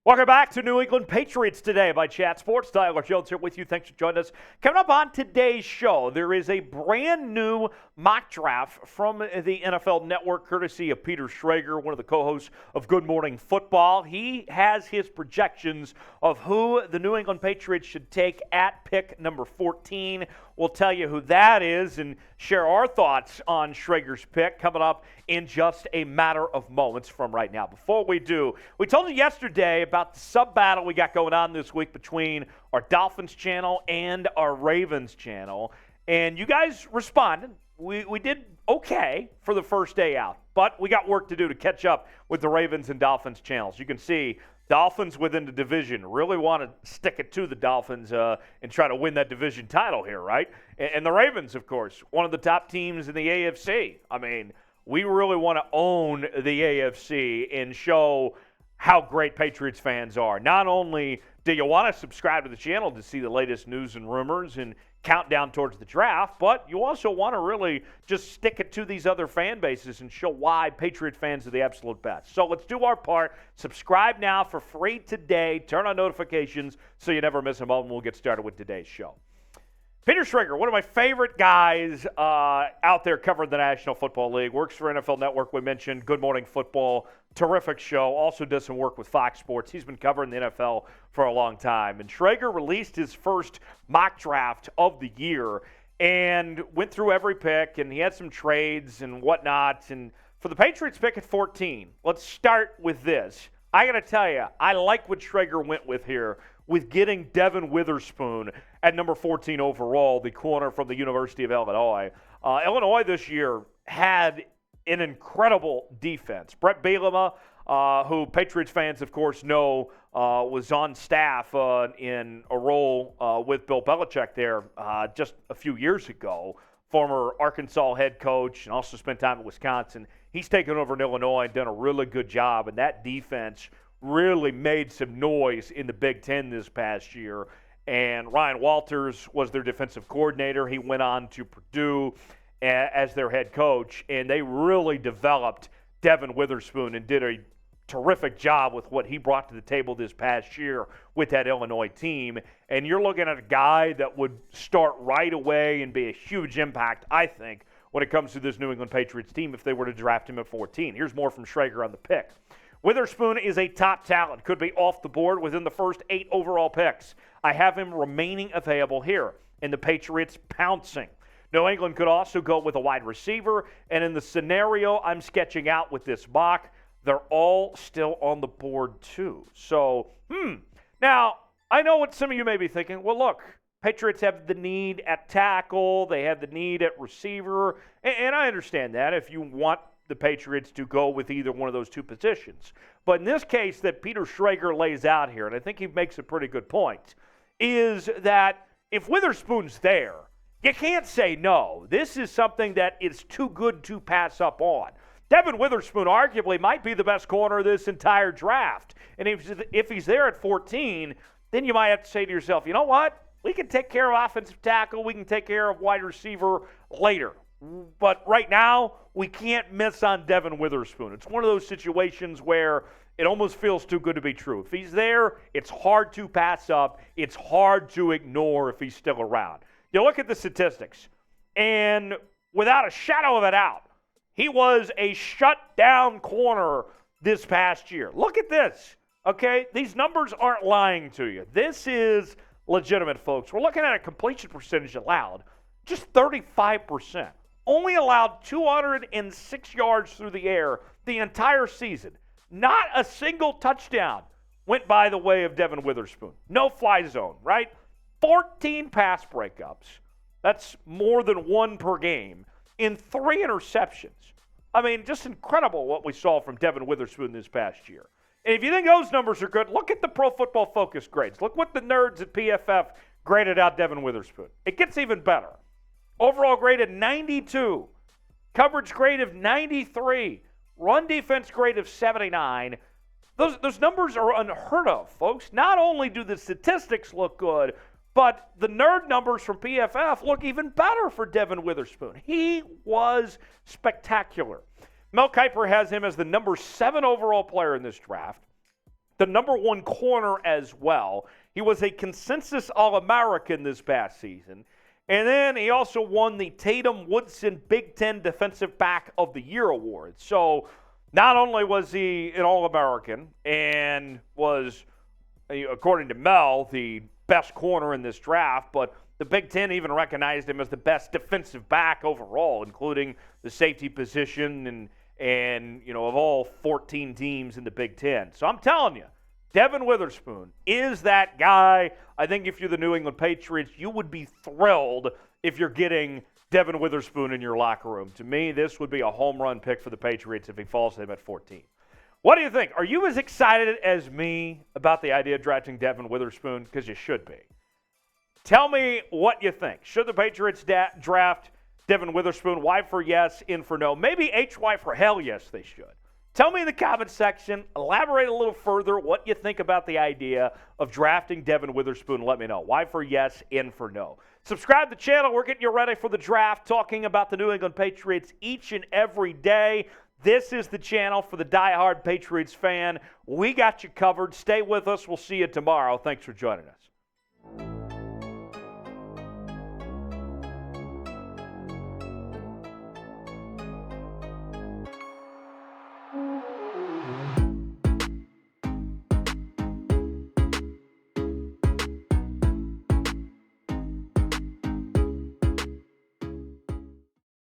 Welcome back to New England Patriots Today by Chat Sports. Tyler Jones here with you. Thanks for joining us. Coming up on today's show, there is a brand new mock draft from the NFL Network, courtesy of Peter Schrager, one of the co-hosts of Good Morning Football. He has his projections of who the New England Patriots should take at pick number 14. We'll tell you who that is and share our thoughts on Schrager's pick coming up in just a matter of moments from right now. Before we do, we told you yesterday about the sub-battle we got going on this week between our Dolphins channel and our Ravens channel, and you guys responded. We did okay for the first day out, but we got work to do to catch up with the Ravens and Dolphins channels. You can see Dolphins within the division really want to stick it to the Dolphins and try to win that division title here, right? And the Ravens, of course, one of the top teams in the AFC. I mean, we really want to own the AFC and show how great Patriots fans are. Not only do you want to subscribe to the channel to see the latest news and rumors and countdown towards the draft, but you also want to really just stick it to these other fan bases and show why Patriot fans are the absolute best. So let's do our part. Subscribe now for free today. Turn on notifications so you never miss a moment. We'll get started with today's show. Peter Schrager, one of my favorite guys out there covering the National Football League, works for NFL Network, we mentioned, Good Morning Football, terrific show, also does some work with Fox Sports. He's been covering the NFL for a long time. And Schrager released his first mock draft of the year and went through every pick, and he had some trades and whatnot. And for the Patriots pick at 14, let's start with this. I got to tell you, I like what Schrager went with here, with getting Devon Witherspoon at number 14 overall, the corner from the University of Illinois. Illinois this year had an incredible defense. Brett Bielema, who Patriots fans, of course, know was on staff in a role with Bill Belichick there just a few years ago, former Arkansas head coach, and also spent time at Wisconsin. He's taken over in Illinois and done a really good job, and that defense really made some noise in the Big Ten this past year. And Ryan Walters was their defensive coordinator. He went on to Purdue as their head coach, and they really developed Devon Witherspoon and did a terrific job with what he brought to the table this past year with that Illinois team. And you're looking at a guy that would start right away and be a huge impact, I think, when it comes to this New England Patriots team if they were to draft him at 14. Here's more from Schrager on the pick. Witherspoon is a top talent, could be off the board within the first 8 overall picks. I have him remaining available here, and the Patriots pouncing. New England could also go with a wide receiver, and in the scenario I'm sketching out with this mock, they're all still on the board too. So, Now, I know what some of you may be thinking. Well, look, Patriots have the need at tackle, they have the need at receiver, and I understand that if you want the Patriots to go with either one of those two positions. But in this case that Peter Schrager lays out here, and I think he makes a pretty good point, is that if Witherspoon's there, you can't say no. This is something that is too good to pass up on. Devon Witherspoon arguably might be the best corner of this entire draft. And if he's there at 14, then you might have to say to yourself, you know what? We can take care of offensive tackle. We can take care of wide receiver later. But right now, we can't miss on Devon Witherspoon. It's one of those situations where it almost feels too good to be true. If he's there, it's hard to pass up. It's hard to ignore if he's still around. You look at the statistics, and without a shadow of a doubt, he was a shutdown corner this past year. Look at this, okay? These numbers aren't lying to you. This is legitimate, folks. We're looking at a completion percentage allowed, just 35%. Only allowed 206 yards through the air the entire season. Not a single touchdown went by the way of Devon Witherspoon. No fly zone, right? 14 pass breakups. That's more than one per game. In 3 interceptions. I mean, just incredible what we saw from Devon Witherspoon this past year. And if you think those numbers are good, look at the Pro Football Focus grades. Look what the nerds at PFF graded out Devon Witherspoon. It gets even better. Overall grade of 92. Coverage grade of 93. Run defense grade of 79. Those numbers are unheard of, folks. Not only do the statistics look good, but the nerd numbers from PFF look even better for Devon Witherspoon. He was spectacular. Mel Kiper has him as the number 7 overall player in this draft. the number one corner as well. He was a consensus All-American this past season. And then he also won the Tatum-Woodson Big Ten Defensive Back of the Year award. So not only was he an All-American and was, according to Mel, the best corner in this draft, but the Big Ten even recognized him as the best defensive back overall, including the safety position and of all 14 teams in the Big Ten. So I'm telling you, Devon Witherspoon is that guy. I think if you're the New England Patriots, you would be thrilled if you're getting Devon Witherspoon in your locker room. To me, this would be a home run pick for the Patriots if he falls to them at 14. What do you think? Are you as excited as me about the idea of drafting Devon Witherspoon? Because you should be. Tell me what you think. Should the Patriots draft Devon Witherspoon? Y for yes, N for no. Maybe HY for hell yes, they should. Tell me in the comment section, elaborate a little further what you think about the idea of drafting Devon Witherspoon. Let me know. Y for yes, N for no. Subscribe to the channel. We're getting you ready for the draft, talking about the New England Patriots each and every day. This is the channel for the diehard Patriots fan. We got you covered. Stay with us. We'll see you tomorrow. Thanks for joining us.